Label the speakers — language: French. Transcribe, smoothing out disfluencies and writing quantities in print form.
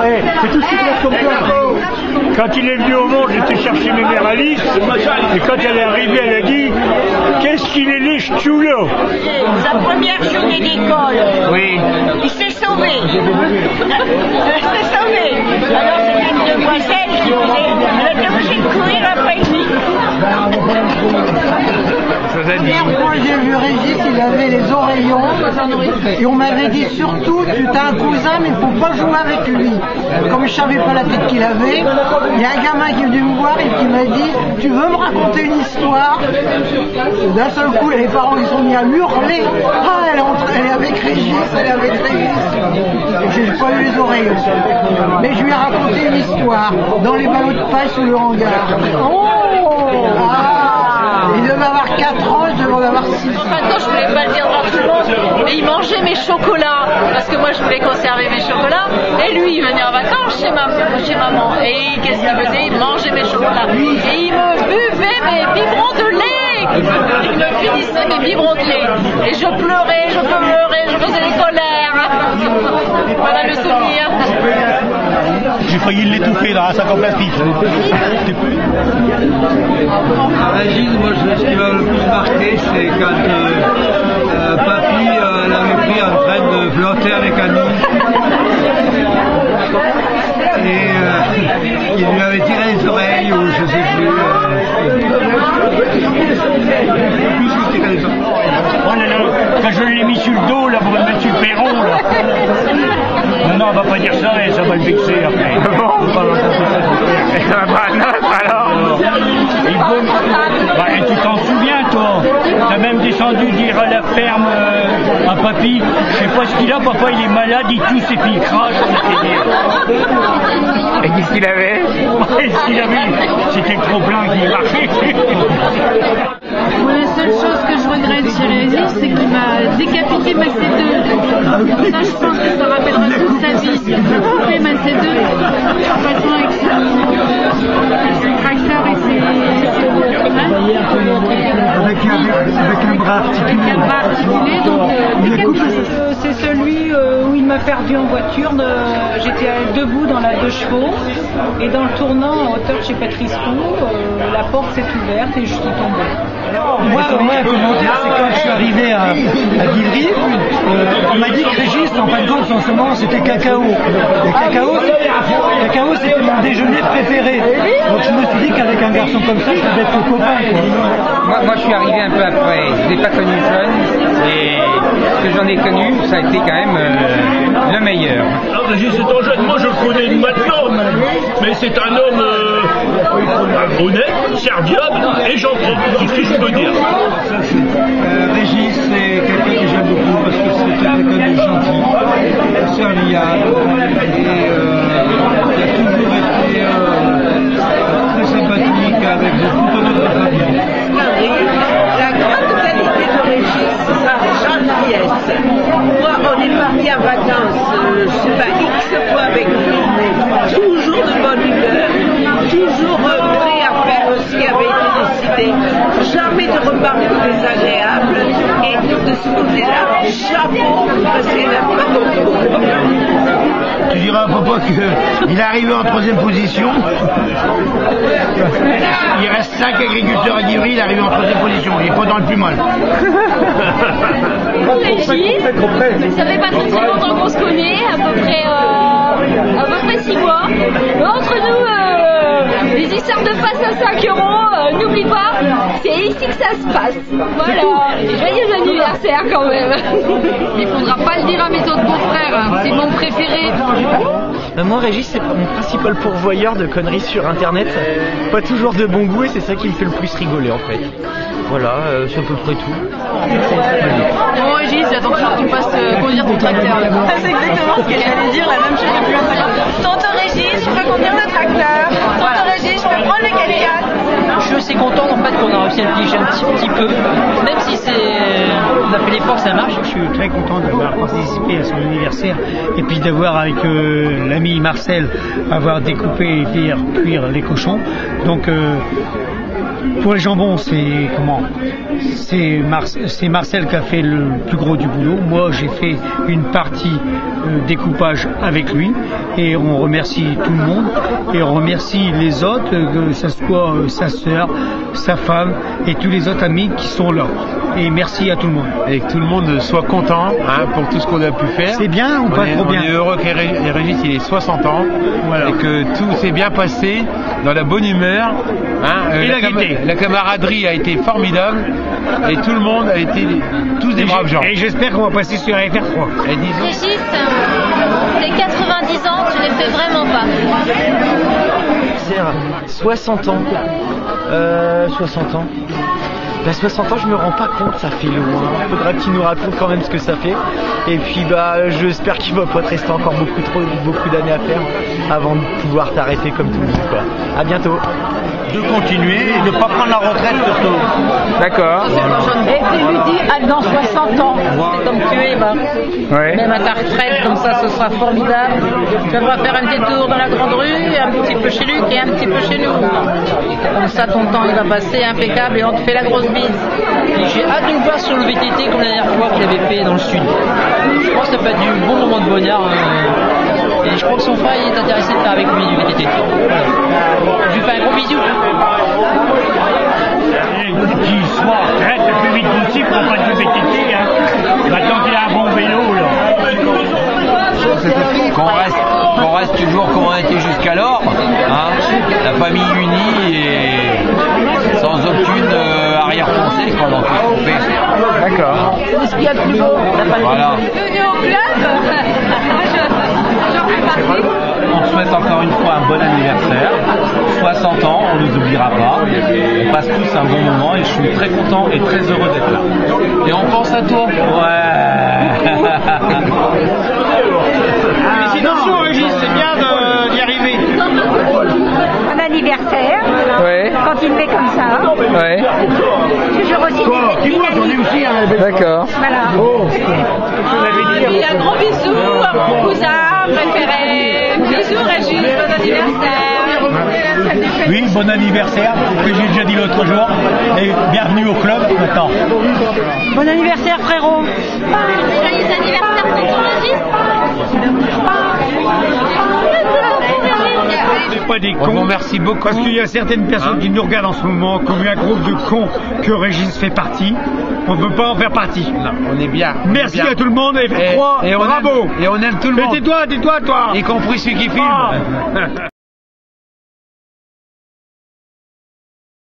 Speaker 1: Ouais, c'est tout ce qui passe comme ça. Quand il est venu au monde, j'étais chercher mes mères Alice, et quand elle est arrivée, elle a dit « Qu'est-ce qu'il est les ch'toulos ?»
Speaker 2: Sa première journée d'école.
Speaker 1: Oui.
Speaker 2: Il s'est sauvé. Il s'est sauvé. Alors c'était une demoiselle qui disait, elle était obligée de courir après lui.
Speaker 3: La première fois que j'ai vu Régis, il avait les oreillons et on m'avait dit surtout tu as un cousin mais il ne faut pas jouer avec lui. Comme je ne savais pas la tête qu'il avait, il y a un gamin qui est venu me voir et qui m'a dit tu veux me raconter une histoire? D'un seul coup les parents ils sont mis à hurler. Ah elle est avec Régis, elle est avec Régis. J'ai pas eu les oreillons. Mais je lui ai raconté une histoire dans les ballots de paille sous le hangar. Il devait avoir 4 ans, je devais en avoir 6 ans.
Speaker 4: Maintenant, je voulais pas le dire devant tout le monde, mais il mangeait mes chocolats, parce que moi je voulais conserver mes chocolats, et lui il venait en vacances chez maman, et qu'est-ce qu'il faisait? Il mangeait mes chocolats, et il me buvait mes biberons de lait, il me finissait mes biberons de lait, et je pleurais, je faisais des colères, voilà le souvenir.
Speaker 1: J'ai failli l'étouffer dans un sac en plastique.
Speaker 5: Régis, moi ce qui m'a le plus marqué, c'est quand papy l'avait pris en train de flotter avec Annie. Et il lui avait tiré les oreilles ou je sais plus.
Speaker 1: Oh là là, quand je l'ai mis sur le dos là pour me mettre sur le perron là. Non, on va pas dire ça et ça va le vexer après. On va pas raconter ça. Alors. Et tu t'en souviens toi? T'as même descendu dire à la ferme à papy, je sais pas ce qu'il a, papa il est malade, il tousse et puis il crache. Et qu'est-ce qu'il avait? Qu'est-ce qu'il avait? C'était trop plein qui marchait.
Speaker 6: La seule chose que je regrette chez Régis, c'est qu'il m'a décapité ma C2. Ça, je pense que ça rappellera toute sa vie. Il m'a coupé ma C2 en passant avec son tracteur et ses
Speaker 5: Avec un bras articulé.
Speaker 6: Avec un bras articulé, donc
Speaker 7: c'est celui où il m'a perdu en voiture. J'étais debout dans la 2 chevaux et dans le tournant en hauteur de chez Patrice Roux, la porte s'est ouverte et je suis tombée.
Speaker 3: Moi, comment dire, c'est quand je suis arrivé à Guilry, on m'a dit que Régis, en fin de compte, son surnom c'était Cacao. Et Cacao, c'était mon déjeuner préféré. Donc je me suis dit qu'avec un garçon comme ça, je devais être copain, quoi.
Speaker 8: Moi, je suis arrivé un peu après. Je ne l'ai pas connu jeune. Et ce que j'en ai connu, ça a été quand même le meilleur.
Speaker 9: Alors, Régis étant jeune, moi je le connais maintenant, mais c'est un homme honnête, serviable et gentil. C'est ce que je peux dire.
Speaker 5: Régis, c'est quelqu'un que j'aime beaucoup parce que c'est quelqu'un de gentil, serviable et il a toujours été très sympathique avec toute notre famille.
Speaker 2: La grande qualité de Régis, c'est sa gentillesse. Moi, on est parti en vacances, je sais pas, X fois avec lui, toujours de bonne humeur, toujours prêt à faire ce qui avait été décidé, jamais de remarques désagréables, et de ce côté-là, chapeau, parce qu'il n'a pas compris.
Speaker 10: Tu diras à papa qu'il est arrivé en 3e position. Il reste 5 agriculteurs à Guivry, il est arrivé en 3e position, il est pas dans le plus mal.
Speaker 4: Régis, ça fait pas très longtemps qu'on se connaît, à peu près 6 mois. Entre nous, les histoires de passe à 5 €, n'oublie pas, c'est ici que ça se passe. Voilà, joyeux anniversaire quand même. Il faudra pas le dire à mes autres beaux-frères, c'est mon préféré.
Speaker 11: Moi, Régis, c'est mon principal pourvoyeur de conneries sur Internet. Pas toujours de bon goût et c'est ça qui me fait le plus rigoler en fait. Voilà, c'est à peu près tout.
Speaker 4: Bon, Régis, j'attends toujours que tu me fasses conduire ton tracteur.
Speaker 7: C'est exactement ce qu'elle allait dire, la même chose depuis un tracteur. Tonton Régis, je peux conduire le tracteur. Tonton Régis, je peux prendre le 4x4.
Speaker 11: Je suis assez content en fait qu'on a réussi à le piéger un petit peu. Même si on a fait l'effort, ça marche. Je suis très content d'avoir participé à son anniversaire et puis d'avoir avec l'ami Marcel, avoir découpé et faire cuire les cochons. Donc Pour les jambons, c'est comment? C'est Marcel qui a fait le plus gros du boulot. Moi, j'ai fait une partie découpage avec lui. Et on remercie tout le monde. Et on remercie les autres, que ce soit sa sœur, sa femme et tous les autres amis qui sont là. Et merci à tout le monde.
Speaker 12: Et que tout le monde soit content pour tout ce qu'on a pu faire.
Speaker 11: C'est bien ou pas trop bien?
Speaker 12: On est heureux que Régis il ait 60 ans. Voilà. Et que tout s'est bien passé dans la bonne humeur.
Speaker 11: Et
Speaker 12: la camaraderie a été formidable. Et tout le monde a été tous des braves gens.
Speaker 11: Et j'espère qu'on va passer sur FR3.
Speaker 4: Régis, tes 90 ans, tu les fais vraiment pas.
Speaker 13: 60 ans. 60 ans. Ben 60 ans, je me rends pas compte, ça fait loin. Faudra qu'il nous raconte quand même ce que ça fait. Et puis j'espère qu'il va pas te rester encore beaucoup d'années à faire avant de pouvoir t'arrêter comme tout le monde, quoi. À bientôt.
Speaker 10: De continuer et de ne pas prendre la retraite surtout.
Speaker 8: D'accord.
Speaker 14: Et tu lui dis, dans 60 ans, c'est comme tu es, même à ta retraite, comme ça, ce sera formidable. Tu vas faire un petit tour dans la grande rue, un petit peu chez Luc et un petit peu chez nous. Comme ça, ton temps, il va passer impeccable et on te fait la grosse bise.
Speaker 15: J'ai hâte de le voir sur le VTT comme la dernière fois qu'il avait fait dans le sud. Je pense que ça peut être du bon moment de bonheur. Et je crois que son frère il est intéressé de faire avec lui du VTT. Voilà. Je lui fais un gros bisou.
Speaker 1: Qu'il soit retraite le plus vite possible pour pas de VTT. Maintenant qu'il a un bon vélo.
Speaker 16: Qu'on reste toujours comme on était jusqu'alors. La famille unie et sans aucune arrière-pensée dans tout ce qu'on fait.
Speaker 8: D'accord.
Speaker 14: C'est ce qu'il y a de plus beau.
Speaker 16: Voilà.
Speaker 4: Bienvenue au club.
Speaker 17: On te souhaite encore une fois un bon anniversaire. 60 ans, on ne nous oubliera pas. On passe tous un bon moment et je suis très content et très heureux d'être là.
Speaker 16: Et on pense à toi.
Speaker 17: Ouais.
Speaker 11: Félicitations Régis, c'est bien d'y arriver.
Speaker 14: Bon anniversaire.
Speaker 8: Ouais.
Speaker 14: Continuez comme ça.
Speaker 8: Ouais.
Speaker 14: Toujours aussi dynamique.
Speaker 8: D'accord.
Speaker 14: Voilà.
Speaker 4: Et un gros bisou à mon cousin préféré. Bisous Régis, bon anniversaire.
Speaker 17: Oui, bon anniversaire, que j'ai déjà dit l'autre jour. Et bienvenue au club maintenant.
Speaker 14: Bon anniversaire frérot.
Speaker 4: Joyeux anniversaire tonton Régis.
Speaker 11: C'est pas des cons.
Speaker 12: Merci beaucoup.
Speaker 11: Parce qu'il y a certaines personnes qui nous regardent en ce moment comme un groupe de cons que Régis fait partie. On ne veut pas en faire partie.
Speaker 12: Non, on est bien.
Speaker 11: Merci à tout le monde et bravo.
Speaker 12: Et on aime tout le monde.
Speaker 11: Et tais-toi, toi.
Speaker 12: Y compris ceux qui filment.